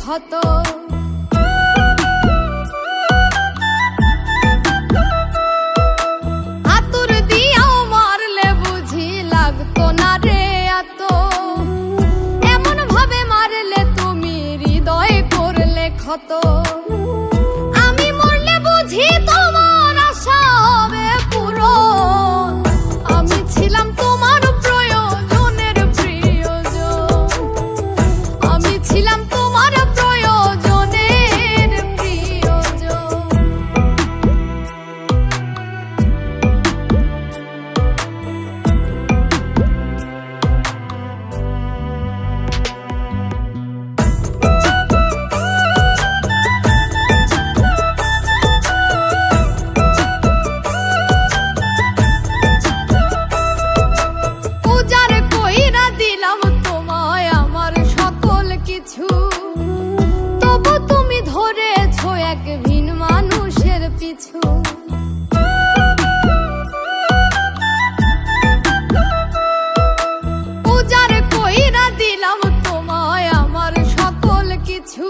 ক্ষত। আতুর দিয়াও মারলে বুঝি লাগতো না রে এত, এমন ভাবে মারলে তুমি হৃদয় করলে ক্ষত। আমি মরলে বুঝি তোমার আশা হবে পূরণ, আমি ছিলাম তোমার প্রয়োজনের প্রিয়জন, আমি ছিলাম তোমার প্রয়োজনের প্রিয়জন। তবু তুমি ধরেছো এক ভিন মানুষের পিছু। উজাড় কইরা দিলাম তোমায় আমার সকল কিছু।